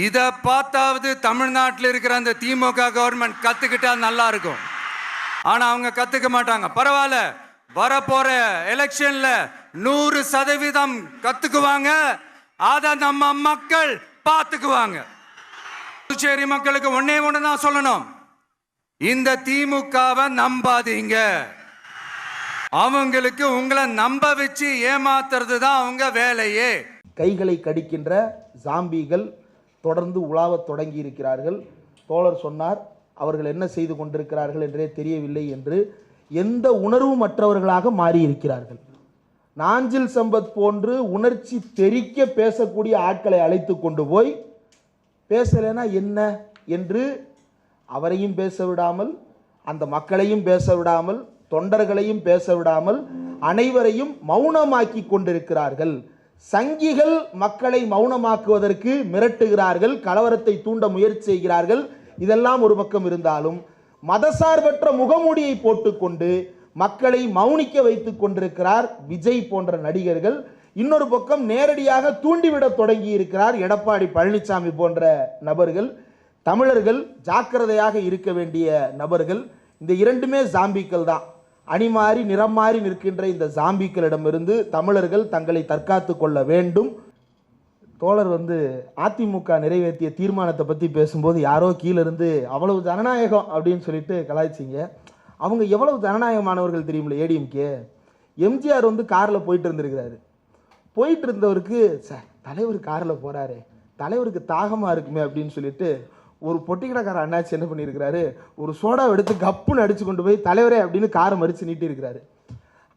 இதை பார்த்தாவது தமிழ்நாட்டில் இருக்கிற அந்த திமுக கவர்மெண்ட் கத்துக்கிட்டா நல்லா இருக்கும். ஆனா அவங்க கத்துக்க மாட்டாங்க. பரவாயில்ல, வரப்போற எலெக்ஷன்ல 100% கத்துக்குவாங்க. அத நம்ம மக்கள் பார்த்துக்குவாங்க. புதுச்சேரி மக்களுக்கு ஒன்னே ஒண்ணுதான் சொல்லணும், இந்த திமுகவை நம்பாதீங்க. அவங்களுக்கு உங்களை நம்ப வச்சு ஏமாத்துறது தான் அவங்க வேலையே. கைகளை கடிக்கின்ற ஜாம்பிகள் தொடர்ந்து உலாவத் தொடங்கி இருக்கிறார்கள். தோழர் சொன்னார், அவர்கள் என்ன செய்து கொண்டிருக்கிறார்கள் என்றே தெரியவில்லை என்று. எந்த உணர்வுமற்றவர்களாக மாறியிருக்கிறார்கள். நாஞ்சில் சம்பத் போன்று உணர்ச்சி தெறிக்க பேசக்கூடிய ஆட்களை அழைத்து கொண்டு போய் பேசலைன்னா என்ன என்று அவரையும் பேச விடாமல், அந்த மக்களையும் பேச விடாமல், தொண்டர்களையும் பேச விடாமல் அனைவரையும் மௌனமாக்கி கொண்டிருக்கிறார்கள். சங்கிகள் மக்களை மௌனமாக்குவதற்கு மிரட்டுகிறார்கள், கலவரத்தை தூண்ட முயற்சி செய்கிறார்கள். இதெல்லாம் ஒரு பக்கம் இருந்தாலும் மதசார்பற்ற முகமூடியை போட்டுக்கொண்டு மக்களை மௌனிக்க வைத்துக் கொண்டிருக்கிறார் விஜய் போன்ற நடிகர்கள். இன்னொரு பக்கம் நேரடியாக தூண்டிவிட தொடங்கி இருக்கிறார் எடப்பாடி பழனிசாமி போன்ற நபர்கள். தமிழர்கள் ஜாக்கிரதையாக இருக்க வேண்டிய நபர்கள். இந்த இரண்டுமே ஜாம்பிக்கள் தான். அணிமாறி நிறம் மாறி நிற்கின்ற இந்த ஜாம்பிக்களிடமிருந்து தமிழர்கள் தங்களை தற்காத்து கொள்ள வேண்டும். தோழர் அதிமுக நிறைவேற்றிய தீர்மானத்தை பற்றி பேசும்போது யாரோ கீழிருந்து அவ்வளவு ஜனநாயகம் அப்படின்னு சொல்லிட்டு கலாய்ச்சிங்க. அவங்க எவ்வளவு ஜனநாயகமானவர்கள் தெரியுமில்ல. ஏடிஎம்கே எம்ஜிஆர் காரில் போயிட்டு இருந்திருக்கிறாரு. போயிட்டு இருந்தவருக்கு தலைவர் காரில் போகிறாரு, தலைவருக்கு தாகமாக இருக்குமே அப்படின்னு சொல்லிட்டு ஒரு பொட்டிக்கடைக்கார அண்ணாச்சி என்ன பண்ணியிருக்கிறாரு, ஒரு சோடாவை எடுத்து கப்புன்னு அடித்து கொண்டு போய் தலைவரே அப்படின்னு காரை மறித்து நீட்டி இருக்கிறாரு.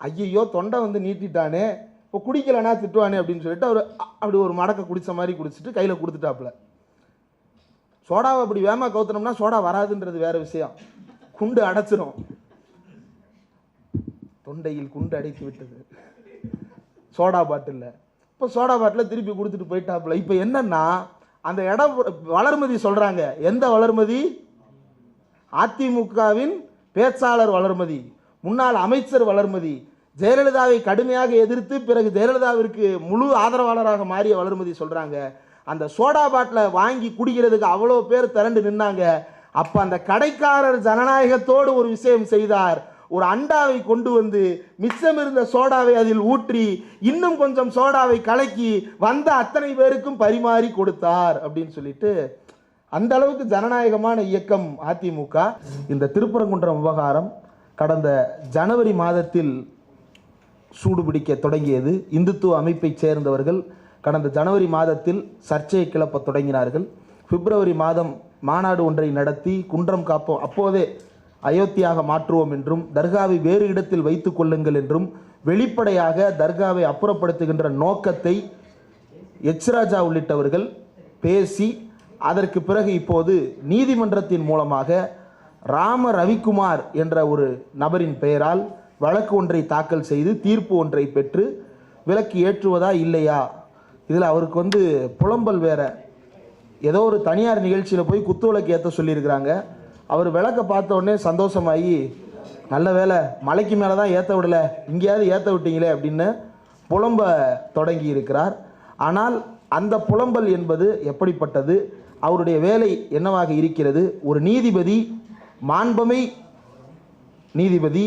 ஐயோ தொண்டை நீட்டிட்டானே, இப்போ குடிக்கலன்னா திட்டுவானே அப்படின்னு சொல்லிட்டு அவர் அப்படி ஒரு மடக்கை குடித்த மாதிரி குடிச்சிட்டு கையில் கொடுத்துட்டாப்புல. சோடாவை அப்படி வேகமாக கவுத்தனோம்னா சோடா வராதுன்றது வேற விஷயம், குண்டு அடைச்சிடும். தொண்டையில் குண்டு அடைத்து விட்டது சோடா பாட்டில். இப்போ சோடா பாட்டில் திருப்பி கொடுத்துட்டு போயிட்டாப்புல. இப்போ என்னன்னா அந்த இடம் வளர்மதி சொல்றாங்க. எந்த வளர்மதி? அதிமுகவின் பேச்சாளர் வளர்மதி, முன்னாள் அமைச்சர் வளர்மதி, ஜெயலலிதாவை கடுமையாக எதிர்த்து பிறகு ஜெயலலிதாவிற்கு முழு ஆதரவாளராக மாறிய வளர்மதி சொல்றாங்க, அந்த சோடா பாட்டில வாங்கி குடிக்கிறதுக்கு அவ்வளோ பேர் திரண்டு நின்னாங்க. அப்ப அந்த கடைக்காரர் ஜனநாயகத்தோடு ஒரு விஷயம் செய்தார். ஒரு அண்டாவை கொண்டு வந்து மிச்சம் இருந்த சோடாவை அதில் ஊற்றி இன்னும் கொஞ்சம் சோடாவை கலக்கி வந்த அத்தனை பேருக்கும் பரிமாறி கொடுத்தார் அப்படின்னு சொல்லிட்டு, அந்த அளவுக்கு ஜனநாயகமான இயக்கம் அதிமுக. இந்த திருப்பரங்குன்றம் விவகாரம் கடந்த ஜனவரி மாதத்தில் சூடுபிடிக்க தொடங்கியது. இந்துத்துவ அமைப்பை சேர்ந்தவர்கள் கடந்த ஜனவரி மாதத்தில் சர்ச்சையை கிளப்ப தொடங்கினார்கள். பிப்ரவரி மாதம் மாநாடு ஒன்றை நடத்தி குன்றம் காப்போம், அப்போதே அயோத்தியாக மாற்றுவோம் என்றும் தர்காவை வேறு இடத்தில் வைத்துக் கொள்ளுங்கள் என்றும் வெளிப்படையாக தர்காவை அப்புறப்படுத்துகின்ற நோக்கத்தை எச் ராஜா உள்ளிட்டவர்கள் பேசி, அதற்கு பிறகு இப்போது நீதிமன்றத்தின் மூலமாக ராம ரவிக்குமார் என்ற ஒரு நபரின் பெயரால் வழக்கு ஒன்றை தாக்கல் செய்து தீர்ப்பு ஒன்றை பெற்று விலக்கு ஏற்றுவதா இல்லையா. இதில் அவருக்கு புலம்பல் வேற. ஏதோ ஒரு தனியார் நிகழ்ச்சியில் போய் குத்து விளக்கு ஏற்ற சொல்லியிருக்கிறாங்க. அவர் விளக்க பார்த்த உடனே சந்தோஷமாகி, நல்ல வேலை மலைக்கு மேலே தான் ஏற்ற விடலை, இங்கேயாவது ஏற்ற விட்டீங்களே அப்படின்னு புலம்ப தொடங்கி இருக்கிறார். ஆனால் அந்த புலம்பல் என்பது எப்படிப்பட்டது, அவருடைய வேலை என்னவாக இருக்கிறது? ஒரு நீதிபதி, மாண்புமை நீதிபதி,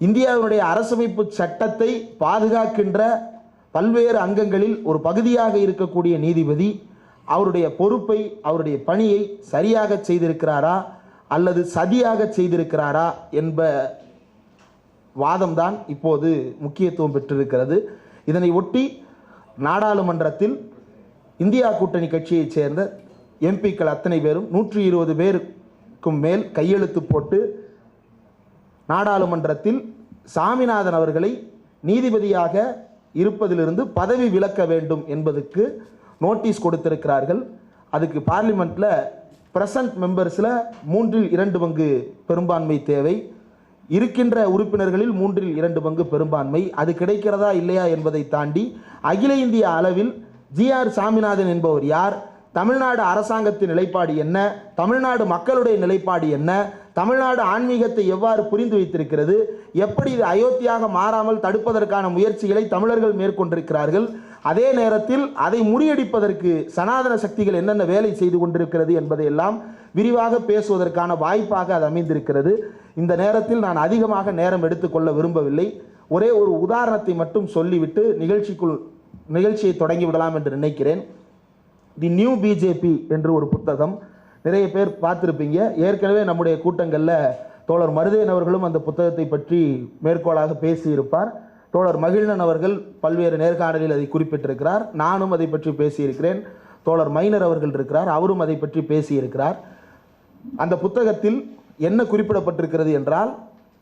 இந்தியாவினுடைய அரசமைப்பு சட்டத்தை பாதுகாக்கின்ற பல்வேறு அங்கங்களில் ஒரு பகுதியாக இருக்கக்கூடிய நீதிபதி அவருடைய பொறுப்பை, அவருடைய பணியை சரியாக செய்திருக்கிறாரா அல்லது சதியாக செய்திருக்கிறாரா என்ப வாதம்தான் இப்போது முக்கியத்துவம் பெற்றிருக்கிறது. இதனை ஒட்டி நாடாளுமன்றத்தில் இந்தியா கூட்டணி கட்சியைச் சேர்ந்த எம்பிக்கள் அத்தனை பேரும் 120 பேருக்கும் மேல் கையெழுத்து போட்டு நாடாளுமன்றத்தில் சாமிநாதன் அவர்களை நீதிபதியாக இருப்பதிலிருந்து பதவி விலக்க வேண்டும் என்பதற்கு நோட்டீஸ் கொடுத்திருக்கிறார்கள். அதுக்கு பார்லிமெண்ட்டில் பிரசன்ட் மெம்பர்ஸில் 3/2 பங்கு பெரும்பான்மை தேவை. இருக்கின்ற உறுப்பினர்களில் 3/2 பங்கு பெரும்பான்மை. அது கிடைக்கிறதா இல்லையா என்பதை தாண்டி அகில இந்திய அளவில் ஜி.ஆர். சாமிநாதன் என்பவர் யார், தமிழ்நாடு அரசாங்கத்தின் நிலைப்பாடு என்ன, தமிழ்நாடு மக்களுடைய நிலைப்பாடு என்ன, தமிழ்நாடு ஆன்மீகத்தை எவ்வாறு புரிந்து வைத்திருக்கிறது, எப்படி இது அயோத்தியாக மாறாமல் தடுப்பதற்கான முயற்சிகளை தமிழர்கள் மேற்கொண்டிருக்கிறார்கள், அதே நேரத்தில் அதை முறியடிப்பதற்கு சனாதன சக்திகள் என்னென்ன வேலை செய்து கொண்டிருக்கிறது என்பதையெல்லாம் விரிவாக பேசுவதற்கான வாய்ப்பாக அது அமைந்திருக்கிறது. இந்த நேரத்தில் நான் அதிகமாக நேரம் எடுத்துக்கொள்ள விரும்பவில்லை. ஒரே ஒரு உதாரணத்தை மட்டும் சொல்லிவிட்டு நிகழ்ச்சியை தொடங்கி விடலாம் என்று நினைக்கிறேன். தி நியூ பிஜேபி என்று ஒரு புத்தகம், நிறைய பேர் பார்த்துருப்பீங்க. ஏற்கனவே நம்முடைய கூட்டங்களில் தோழர் மருதேன் அவர்களும் அந்த புத்தகத்தை பற்றி மேற்கோளாக பேசியிருப்பார். தோழர் மகிழ்நன் அவர்கள் பல்வேறு நேர்காணலில் அதை குறிப்பிட்டிருக்கிறார். நானும் அதை பற்றி பேசியிருக்கிறேன். தோழர் மைனர் அவர்கள் இருக்கிறார், அவரும் அதை பற்றி பேசியிருக்கிறார். அந்த புத்தகத்தில் என்ன குறிப்பிடப்பட்டிருக்கிறது என்றால்,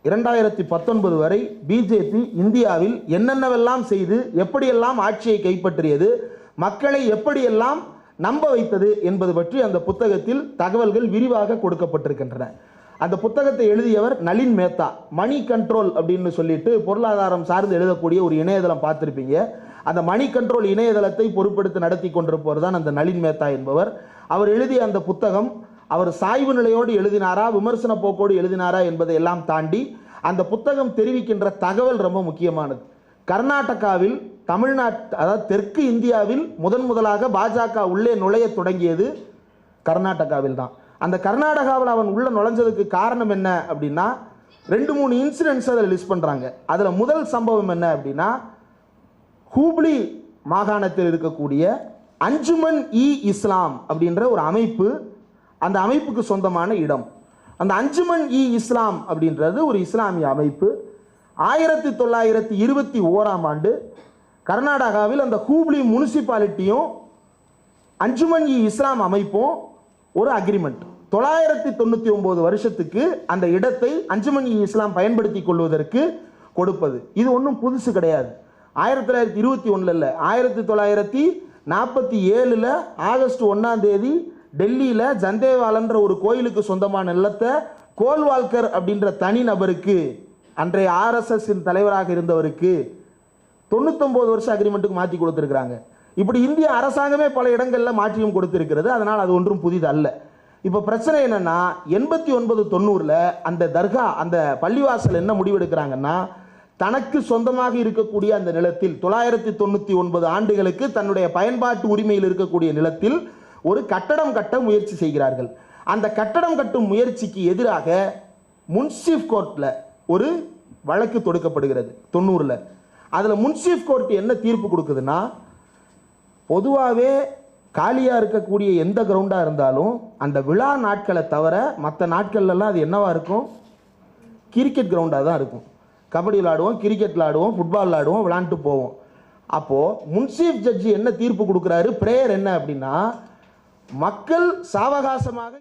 2019 வரை பிஜேபி இந்தியாவில் என்னென்னவெல்லாம் செய்து எப்படியெல்லாம் ஆட்சியை கைப்பற்றியது, மக்களை எப்படியெல்லாம் நம்ப வைத்தது என்பது பற்றி அந்த புத்தகத்தில் தகவல்கள் விரிவாக கொடுக்கப்பட்டிருக்கின்றன. அந்த புத்தகத்தை எழுதியவர் நளின் மேத்தா. மணி கண்ட்ரோல் அப்படின்னு சொல்லிட்டு பொருளாதாரம் சார்ந்து எழுதக்கூடிய ஒரு இணையதளம் பார்த்துருப்பீங்க. அந்த மணி கண்ட்ரோல் இணையதளத்தை பொறுப்பெடுத்து நடத்தி கொண்டிருப்பவர் தான் அந்த நளின் மேத்தா என்பவர். அவர் எழுதிய அந்த புத்தகம் அவர் சாய்வு நிலையோடு எழுதினாரா, விமர்சன போக்கோடு எழுதினாரா என்பதை எல்லாம் தாண்டி அந்த புத்தகம் தெரிவிக்கின்ற தகவல் ரொம்ப முக்கியமானது. கர்நாடகாவில் அதாவது தெற்கு இந்தியாவில் முதலாக பாஜக உள்ளே நுழைய தொடங்கியது கர்நாடகாவில் தான். அந்த கர்நாடகாவில் அவன் உள்ள நுழைஞ்சதுக்கு காரணம் என்ன அப்படின்னா, 2-3 இன்சிடென்ட்ஸ் அதில் லிஸ்ட் பண்ணுறாங்க. அதில் முதல் சம்பவம் என்ன அப்படின்னா, ஹூப்ளி மாகாணத்தில் இருக்கக்கூடிய அஞ்சுமன் இ இஸ்லாம் அப்படின்ற ஒரு அமைப்பு, அந்த அமைப்புக்கு சொந்தமான இடம். அந்த அஞ்சுமன் இ இஸ்லாம் அப்படின்றது ஒரு இஸ்லாமிய அமைப்பு. 1921ஆம் ஆண்டு கர்நாடகாவில் அந்த ஹூப்ளி முனிசிபாலிட்டியும் அஞ்சுமன் இ இஸ்லாம் அமைப்பும் ஒரு அக்ரிமெண்ட். 999 வருஷத்துக்கு அந்த இடத்தை அஞ்சுமன் இ இஸ்லாம் பயன்படுத்தி கொள்வதற்கு கொடுப்பது. இது ஒன்றும் புதுசு கிடையாது. 1921 இல்லை, 1947 ஆகஸ்ட் 1ஆம் தேதி டெல்லியில் ஜந்தேவாலன்ற ஒரு கோயிலுக்கு சொந்தமான நிலத்தை கோல்வால்கர் அப்படின்ற தனி நபருக்கு, அன்றைய RSS தலைவராக இருந்தவருக்கு 99 வருஷம் அக்ரிமெண்ட்டுக்கு மாற்றி கொடுத்துருக்குறாங்க. இப்படி இந்திய அரசாங்கமே பல இடங்களில் மாற்றியும் கொடுத்திருக்கிறது. அதனால் அது ஒன்றும் புதிது அல்ல. இப்போ பிரச்சனை என்னன்னா, 89-90 அந்த தர்கா, அந்த பள்ளிவாசல் என்ன முடிவெடுக்கிறாங்கன்னா, தனக்கு சொந்தமாக இருக்கக்கூடிய அந்த நிலத்தில் 999 ஆண்டுகளுக்கு தன்னுடைய பயன்பாட்டு உரிமையில் இருக்கக்கூடிய நிலத்தில் ஒரு கட்டடம் கட்ட முயற்சி செய்கிறார்கள். அந்த கட்டடம் கட்டும் முயற்சிக்கு எதிராக முன்சிஃப் கோர்ட்டில் ஒரு வழக்கு தொடுக்கப்படுகிறது 90. அதில் முன்சிஃப் கோர்ட் என்ன தீர்ப்பு கொடுக்குதுன்னா, பொதுவாகவே காலியாக இருக்கக்கூடிய எந்த கிரவுண்டாக இருந்தாலும் அந்த விழா நாட்களை தவிர மற்ற நாட்கள்லாம் அது என்னவாக இருக்கும்? கிரிக்கெட் கிரவுண்டாக தான் இருக்கும். கபடி விளாடுவோம், கிரிக்கெட் விளாடுவோம், ஃபுட்பால் விளாடுவோம், விளாண்டுட்டு போவோம். அப்போது முன்சீஃப் ஜட்ஜி என்ன தீர்ப்பு கொடுக்குறாரு? பிரேயர் என்ன அப்படின்னா, மக்கள் சாவகாசமாக